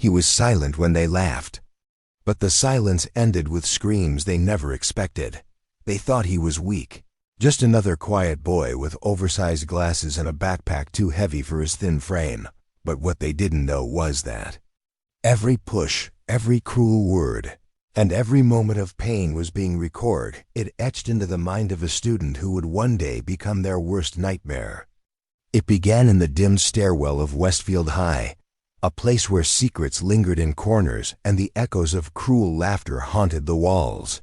He was silent when they laughed. But the silence ended with screams they never expected. They thought he was weak. Just another quiet boy with oversized glasses and a backpack too heavy for his thin frame. But what they didn't know was that every push, every cruel word, and every moment of pain was being recorded. It etched into the mind of a student who would one day become their worst nightmare. It began in the dim stairwell of Westfield High, a place where secrets lingered in corners and the echoes of cruel laughter haunted the walls.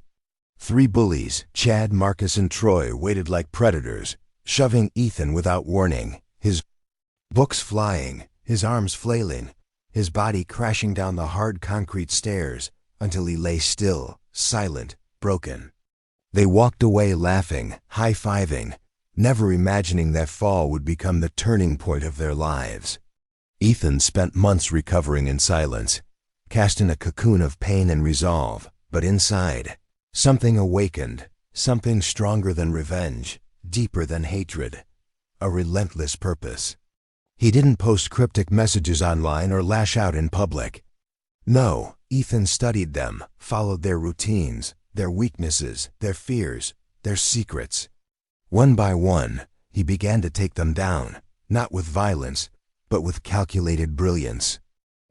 3 bullies, Chad, Marcus, and Troy, waited like predators, shoving Ethan without warning, his books flying, his arms flailing, his body crashing down the hard concrete stairs until he lay still, silent, broken. They walked away laughing, high-fiving, never imagining that fall would become the turning point of their lives. Ethan spent months recovering in silence, cast in a cocoon of pain and resolve, but inside, something awakened, something stronger than revenge, deeper than hatred, a relentless purpose. He didn't post cryptic messages online or lash out in public. No, Ethan studied them, followed their routines, their weaknesses, their fears, their secrets. One by one, he began to take them down, not with violence, but with calculated brilliance.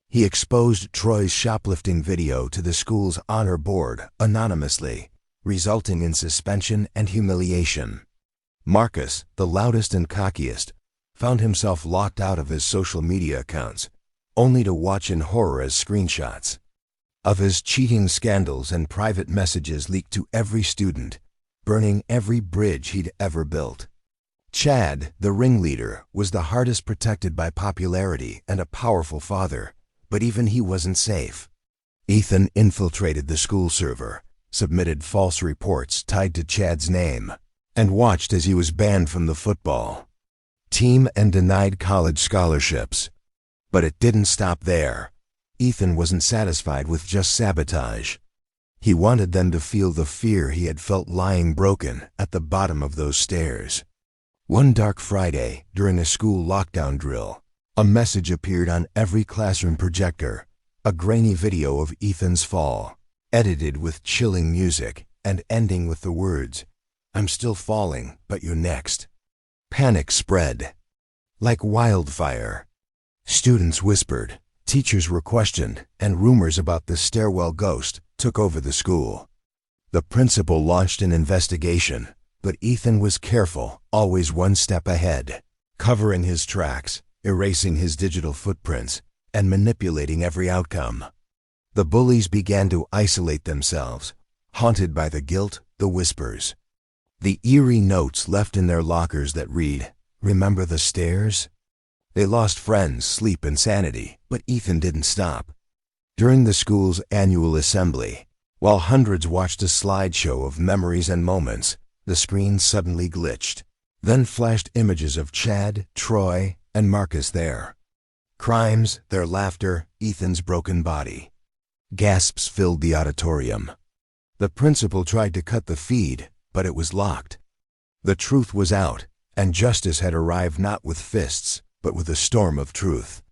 He exposed Troy's shoplifting video to the school's honor board anonymously, resulting in suspension and humiliation. Marcus, the loudest and cockiest, found himself locked out of his social media accounts, only to watch in horror as screenshots of his cheating scandals and private messages leaked to every student, burning every bridge he'd ever built. Chad, the ringleader, was the hardest protected by popularity and a powerful father, but even he wasn't safe. Ethan infiltrated the school server, submitted false reports tied to Chad's name, and watched as he was banned from the football team and denied college scholarships. But it didn't stop there. Ethan wasn't satisfied with just sabotage. He wanted them to feel the fear he had felt lying broken at the bottom of those stairs. One dark Friday, during a school lockdown drill, a message appeared on every classroom projector, a grainy video of Ethan's fall, edited with chilling music and ending with the words, "I'm still falling, but you're next." Panic spread like wildfire. Students whispered, teachers were questioned, and rumors about the stairwell ghost took over the school. The principal launched an investigation, but Ethan was careful, always one step ahead, covering his tracks, erasing his digital footprints, and manipulating every outcome. The bullies began to isolate themselves, haunted by the guilt, the whispers, the eerie notes left in their lockers that read, "Remember the stairs?" They lost friends, sleep, and sanity, but Ethan didn't stop. During the school's annual assembly, while hundreds watched a slideshow of memories and moments, the screen suddenly glitched, then flashed images of Chad, Troy, and Marcus there. Crimes, their laughter, Ethan's broken body. Gasps filled the auditorium. The principal tried to cut the feed, but it was locked. The truth was out, and justice had arrived not with fists, but with a storm of truth.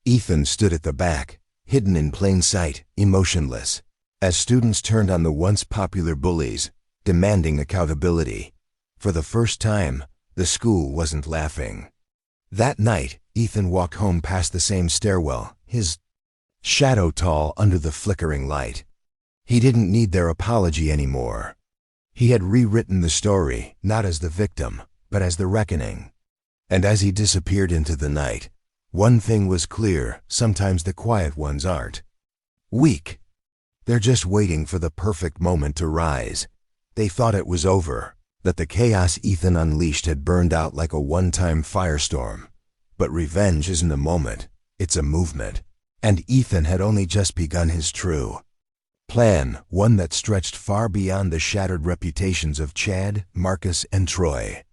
Ethan stood at the back, hidden in plain sight, emotionless, as students turned on the once popular bullies, demanding accountability. For the first time, the school wasn't laughing. That night, Ethan walked home past the same stairwell, his shadow tall under the flickering light. He didn't need their apology anymore. He had rewritten the story, not as the victim, but as the reckoning. And as he disappeared into the night, one thing was clear: sometimes the quiet ones aren't weak. They're just waiting for the perfect moment to rise. They thought it was over, that the chaos Ethan unleashed had burned out like a one-time firestorm. But revenge isn't a moment, it's a movement. And Ethan had only just begun his true plan, one that stretched far beyond the shattered reputations of Chad, Marcus, and Troy.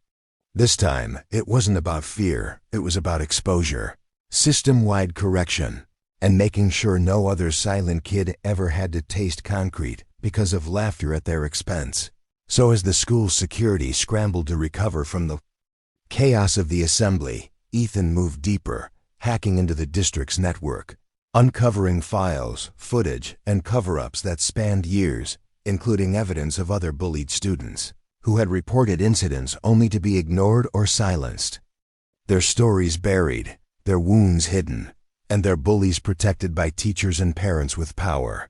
This time, it wasn't about fear, it was about exposure, system-wide correction, and making sure no other silent kid ever had to taste concrete because of laughter at their expense. So as the school's security scrambled to recover from the chaos of the assembly, Ethan moved deeper, hacking into the district's network, uncovering files, footage, and cover-ups that spanned years, including evidence of other bullied students who had reported incidents only to be ignored or silenced. Their stories buried, their wounds hidden, and their bullies protected by teachers and parents with power.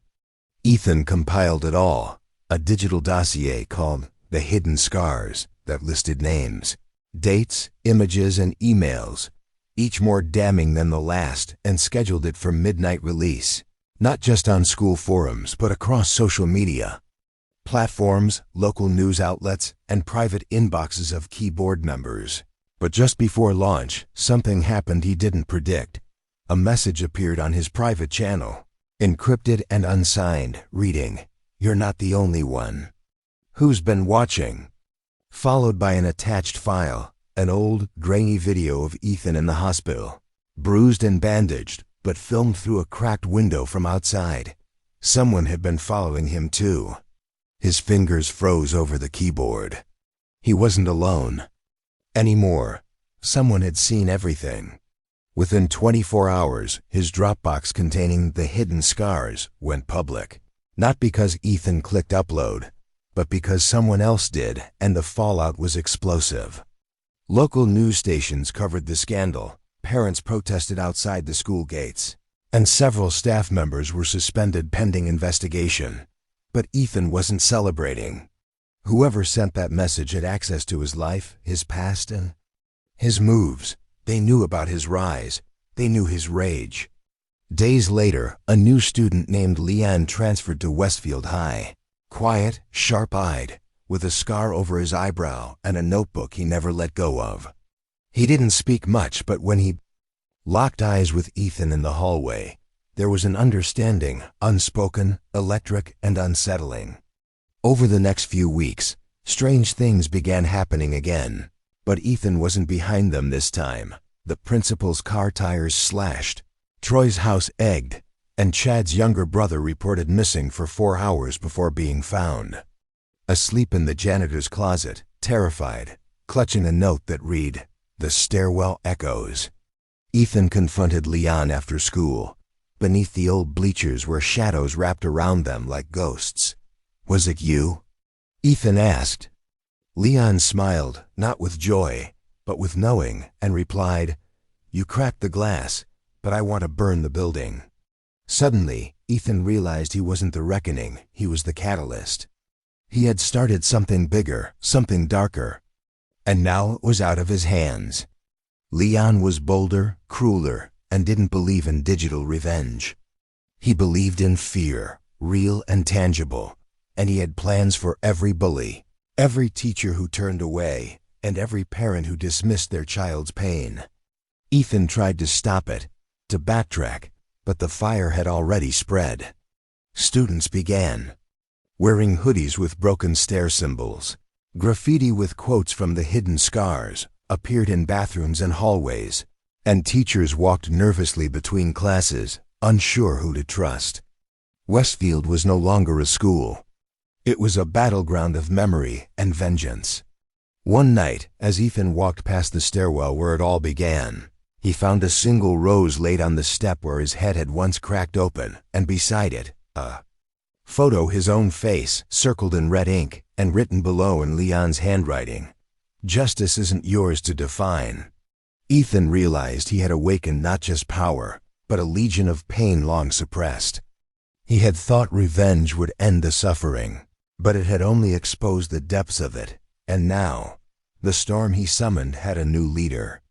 Ethan compiled it all, a digital dossier called The Hidden Scars that listed names, dates, images, and emails, each more damning than the last, and scheduled it for midnight release, not just on school forums but across social media platforms, local news outlets, and private inboxes of key board members. But just before launch, something happened he didn't predict. A message appeared on his private channel, encrypted and unsigned, reading, "You're not the only one. Who's been watching?" Followed by an attached file, an old, grainy video of Ethan in the hospital, bruised and bandaged, but filmed through a cracked window from outside. Someone had been following him too. His fingers froze over the keyboard. He wasn't alone anymore. Someone had seen everything. Within 24 hours, his Dropbox containing The Hidden Scars went public. Not because Ethan clicked upload, but because someone else did, and the fallout was explosive. Local news stations covered the scandal, parents protested outside the school gates, and several staff members were suspended pending investigation. But Ethan wasn't celebrating. Whoever sent that message had access to his life, his past, and his moves. They knew about his rise. They knew his rage. Days later, a new student named Leon transferred to Westfield High. Quiet, sharp-eyed, with a scar over his eyebrow and a notebook he never let go of. He didn't speak much, but when he locked eyes with Ethan in the hallway, there was an understanding, unspoken, electric, and unsettling. Over the next few weeks, strange things began happening again. But Ethan wasn't behind them this time. The principal's car tires slashed, Troy's house egged, and Chad's younger brother reported missing for 4 hours before being found. Asleep in the janitor's closet, terrified, clutching a note that read, "The stairwell echoes." Ethan confronted Leon after school. Beneath the old bleachers were shadows wrapped around them like ghosts. "Was it you?" Ethan asked. Leon smiled, not with joy, but with knowing, and replied, "You cracked the glass, but I want to burn the building." Suddenly, Ethan realized he wasn't the reckoning, he was the catalyst. He had started something bigger, something darker, and now it was out of his hands. Leon was bolder, crueler, and didn't believe in digital revenge. He believed in fear, real and tangible, and he had plans for every bully, every teacher who turned away, and every parent who dismissed their child's pain. Ethan tried to stop it, to backtrack, but the fire had already spread. Students began wearing hoodies with broken stair symbols. Graffiti with quotes from The Hidden Scars appeared in bathrooms and hallways, and teachers walked nervously between classes, unsure who to trust. Westfield was no longer a school. It was a battleground of memory and vengeance. One night, as Ethan walked past the stairwell where it all began, he found a single rose laid on the step where his head had once cracked open, and beside it, a photo, his own face, circled in red ink, and written below in Leon's handwriting, "Justice isn't yours to define." Ethan realized he had awakened not just power, but a legion of pain long suppressed. He had thought revenge would end the suffering, but it had only exposed the depths of it, and now, the storm he summoned had a new leader.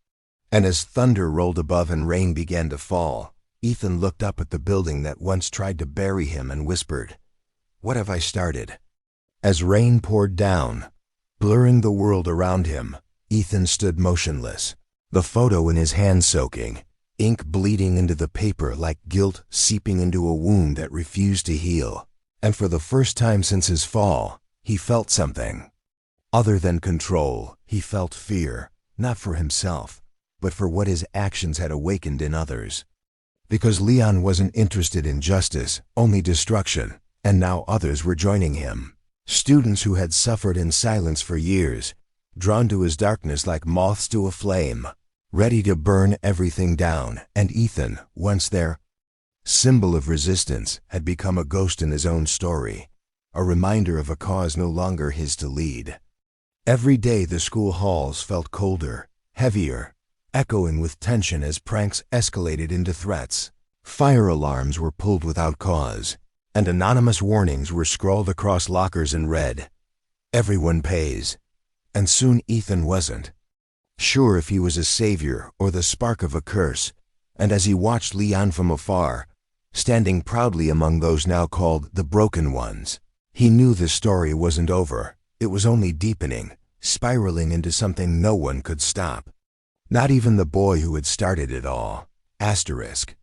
And as thunder rolled above and rain began to fall, Ethan looked up at the building that once tried to bury him and whispered, "What have I started?" As rain poured down, blurring the world around him, Ethan stood motionless, the photo in his hand soaking, ink bleeding into the paper like guilt seeping into a wound that refused to heal. And for the first time since his fall, he felt something. Other than control, he felt fear, not for himself, but for what his actions had awakened in others. Because Leon wasn't interested in justice, only destruction, and now others were joining him. Students who had suffered in silence for years, drawn to his darkness like moths to a flame, ready to burn everything down, and Ethan, once there, symbol of resistance, had become a ghost in his own story, a reminder of a cause no longer his to lead. Every day the school halls felt colder, heavier, echoing with tension as pranks escalated into threats. Fire alarms were pulled without cause, and anonymous warnings were scrawled across lockers in red. Everyone pays. And soon Ethan wasn't sure if he was a savior or the spark of a curse, and as he watched Leon from afar, standing proudly among those now called the broken ones, he knew the story wasn't over. It was only deepening, spiraling into something no one could stop. Not even the boy who had started it all. Asterisk.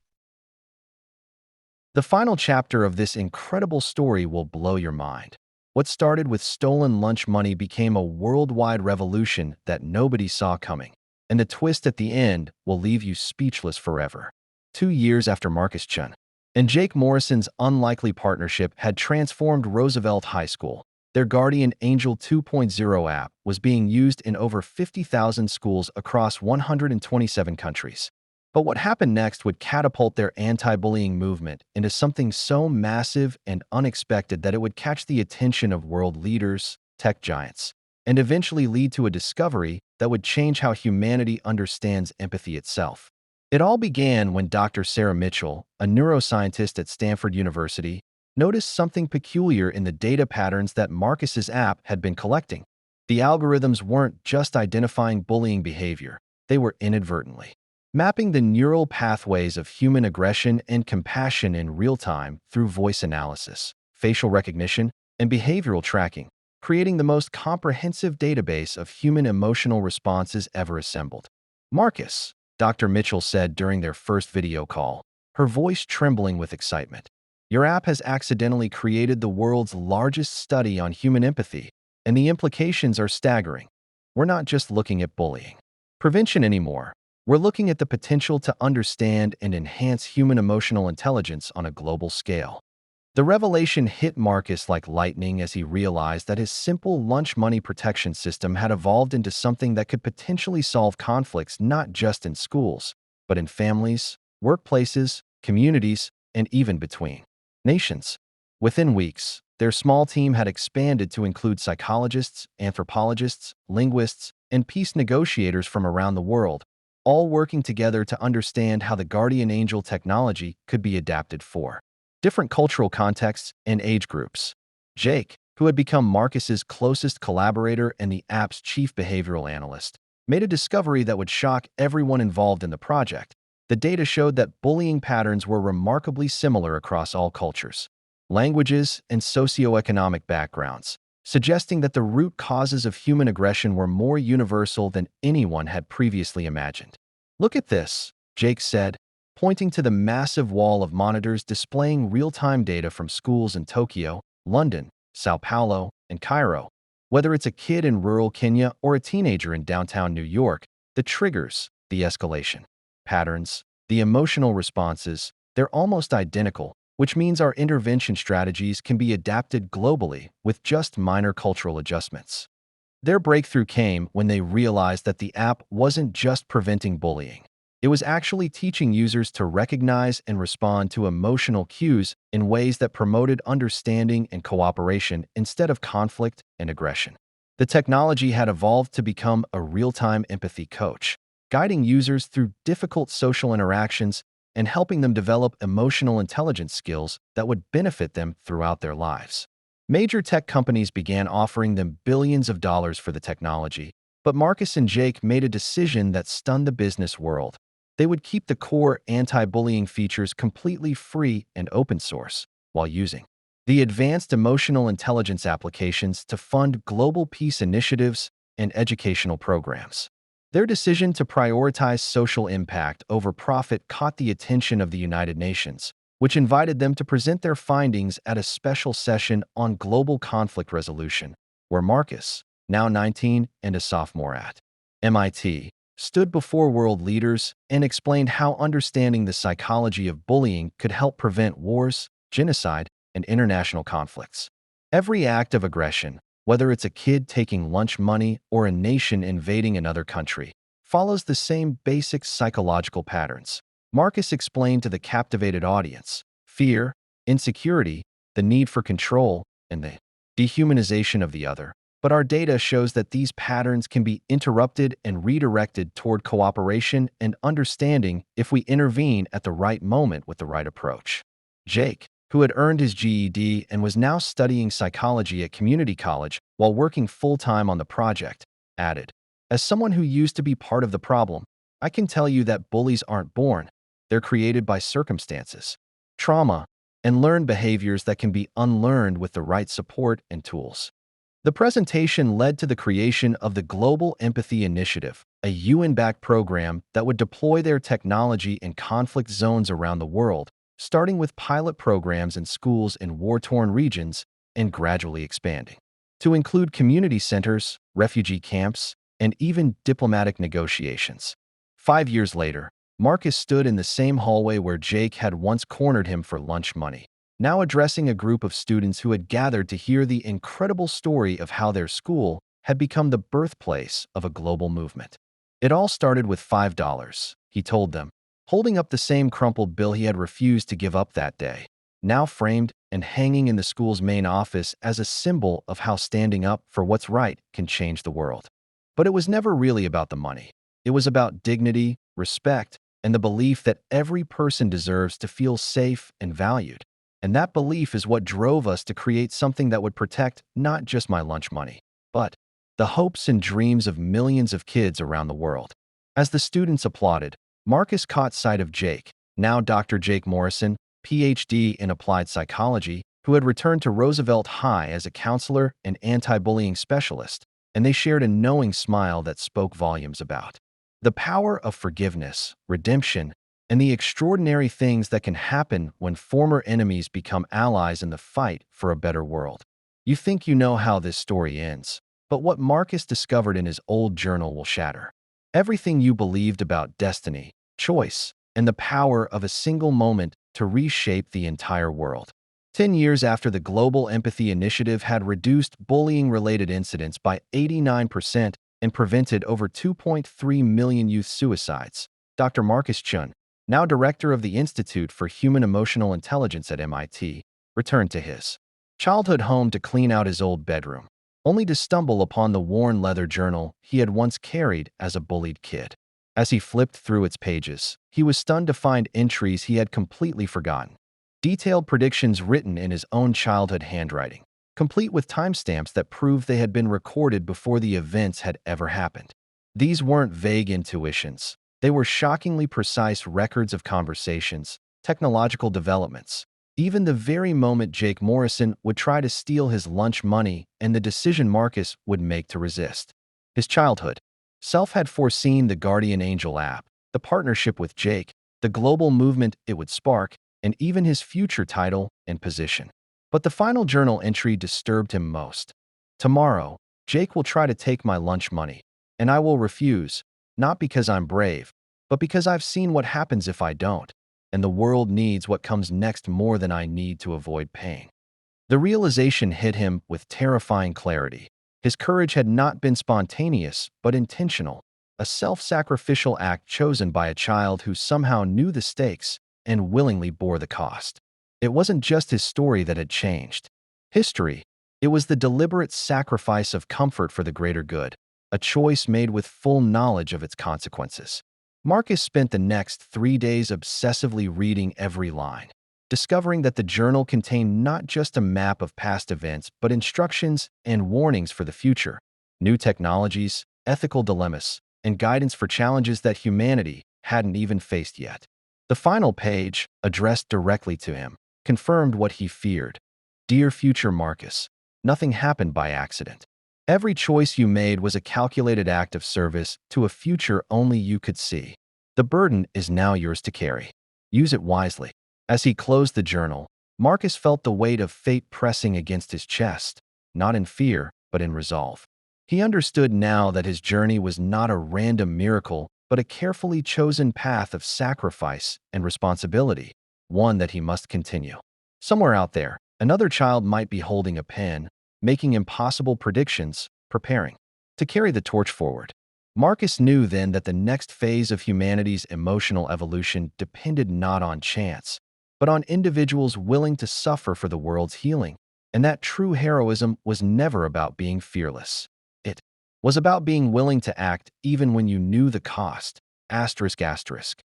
The final chapter of this incredible story will blow your mind. What started with stolen lunch money became a worldwide revolution that nobody saw coming. And the twist at the end will leave you speechless forever. 2 years after Marcus Chun and Jake Morrison's unlikely partnership had transformed Roosevelt High School, their Guardian Angel 2.0 app was being used in over 50,000 schools across 127 countries. But what happened next would catapult their anti-bullying movement into something so massive and unexpected that it would catch the attention of world leaders, tech giants, and eventually lead to a discovery that would change how humanity understands empathy itself. It all began when Dr. Sarah Mitchell, a neuroscientist at Stanford University, noticed something peculiar in the data patterns that Marcus's app had been collecting. The algorithms weren't just identifying bullying behavior, they were inadvertently mapping the neural pathways of human aggression and compassion in real time through voice analysis, facial recognition, and behavioral tracking, creating the most comprehensive database of human emotional responses ever assembled. Marcus, Dr. Mitchell said during their first video call, her voice trembling with excitement. Your app has accidentally created the world's largest study on human empathy, and the implications are staggering. We're not just looking at bullying prevention anymore. We're looking at the potential to understand and enhance human emotional intelligence on a global scale. The revelation hit Marcus like lightning as he realized that his simple lunch money protection system had evolved into something that could potentially solve conflicts not just in schools, but in families, workplaces, communities, and even between nations. Within weeks, their small team had expanded to include psychologists, anthropologists, linguists, and peace negotiators from around the world, all working together to understand how the Guardian Angel technology could be adapted for different cultural contexts and age groups. Jake, who had become Marcus's closest collaborator and the app's chief behavioral analyst, made a discovery that would shock everyone involved in the project. The data showed that bullying patterns were remarkably similar across all cultures, languages, and socioeconomic backgrounds, suggesting that the root causes of human aggression were more universal than anyone had previously imagined. Look at this, Jake said, pointing to the massive wall of monitors displaying real-time data from schools in Tokyo, London, Sao Paulo, and Cairo. Whether it's a kid in rural Kenya or a teenager in downtown New York, the triggers, the escalation patterns, the emotional responses, they're almost identical, which means our intervention strategies can be adapted globally with just minor cultural adjustments. Their breakthrough came when they realized that the app wasn't just preventing bullying. It was actually teaching users to recognize and respond to emotional cues in ways that promoted understanding and cooperation instead of conflict and aggression. The technology had evolved to become a real-time empathy coach, guiding users through difficult social interactions and helping them develop emotional intelligence skills that would benefit them throughout their lives. Major tech companies began offering them billions of dollars for the technology, but Marcus and Jake made a decision that stunned the business world. They would keep the core anti-bullying features completely free and open source, while using the advanced emotional intelligence applications to fund global peace initiatives and educational programs. Their decision to prioritize social impact over profit caught the attention of the United Nations, which invited them to present their findings at a special session on global conflict resolution, where Marcus, now 19 and a sophomore at MIT, stood before world leaders and explained how understanding the psychology of bullying could help prevent wars, genocide, and international conflicts. Every act of aggression, whether it's a kid taking lunch money or a nation invading another country, follows the same basic psychological patterns. Marcus explained to the captivated audience fear, insecurity, the need for control, and the dehumanization of the other. But our data shows that these patterns can be interrupted and redirected toward cooperation and understanding if we intervene at the right moment with the right approach. Jake, who had earned his GED and was now studying psychology at community college while working full-time on the project, added, "As someone who used to be part of the problem, I can tell you that bullies aren't born. They're created by circumstances, trauma, and learned behaviors that can be unlearned with the right support and tools." The presentation led to the creation of the Global Empathy Initiative, a UN-backed program that would deploy their technology in conflict zones around the world, starting with pilot programs in schools in war-torn regions and gradually expanding to include community centers, refugee camps, and even diplomatic negotiations. 5 years later, Marcus stood in the same hallway where Jake had once cornered him for lunch money, now addressing a group of students who had gathered to hear the incredible story of how their school had become the birthplace of a global movement. "It all started with $5, he told them, holding up the same crumpled bill he had refused to give up that day, now framed and hanging in the school's main office as a symbol of how standing up for what's right can change the world. But it was never really about the money. It was about dignity, respect, and the belief that every person deserves to feel safe and valued. And that belief is what drove us to create something that would protect not just my lunch money, but the hopes and dreams of millions of kids around the world." As the students applauded, Marcus caught sight of Jake, now Dr. Jake Morrison, PhD in applied psychology, who had returned to Roosevelt High as a counselor and anti-bullying specialist, and they shared a knowing smile that spoke volumes about the power of forgiveness, redemption, and the extraordinary things that can happen when former enemies become allies in the fight for a better world. You think you know how this story ends, but what Marcus discovered in his old journal will shatter everything you believed about destiny, choice, and the power of a single moment to reshape the entire world. 10 years after the Global Empathy Initiative had reduced bullying-related incidents by 89% and prevented over 2.3 million youth suicides, Dr. Marcus Chun, now director of the Institute for Human Emotional Intelligence at MIT, returned to his childhood home to clean out his old bedroom, only to stumble upon the worn leather journal he had once carried as a bullied kid. As he flipped through its pages, he was stunned to find entries he had completely forgotten. Detailed predictions written in his own childhood handwriting, complete with timestamps that proved they had been recorded before the events had ever happened. These weren't vague intuitions. They were shockingly precise records of conversations, technological developments, even the very moment Jake Morrison would try to steal his lunch money and the decision Marcus would make to resist. His childhood self had foreseen the Guardian Angel app, the partnership with Jake, the global movement it would spark, and even his future title and position. But the final journal entry disturbed him most. "Tomorrow, Jake will try to take my lunch money, and I will refuse, not because I'm brave, but because I've seen what happens if I don't, and the world needs what comes next more than I need to avoid pain." The realization hit him with terrifying clarity. His courage had not been spontaneous, but intentional, a self-sacrificial act chosen by a child who somehow knew the stakes and willingly bore the cost. It wasn't just his story that had changed history. It was the deliberate sacrifice of comfort for the greater good, a choice made with full knowledge of its consequences. Marcus spent the next 3 days obsessively reading every line, discovering that the journal contained not just a map of past events, but instructions and warnings for the future, new technologies, ethical dilemmas, and guidance for challenges that humanity hadn't even faced yet. The final page, addressed directly to him, confirmed what he feared. "Dear future Marcus, nothing happened by accident. Every choice you made was a calculated act of service to a future only you could see. The burden is now yours to carry. Use it wisely." As he closed the journal, Marcus felt the weight of fate pressing against his chest, not in fear, but in resolve. He understood now that his journey was not a random miracle, but a carefully chosen path of sacrifice and responsibility, one that he must continue. Somewhere out there, another child might be holding a pen, making impossible predictions, preparing to carry the torch forward. Marcus knew then that the next phase of humanity's emotional evolution depended not on chance, but on individuals willing to suffer for the world's healing, and that true heroism was never about being fearless. It was about being willing to act even when you knew the cost. Asterisk, asterisk.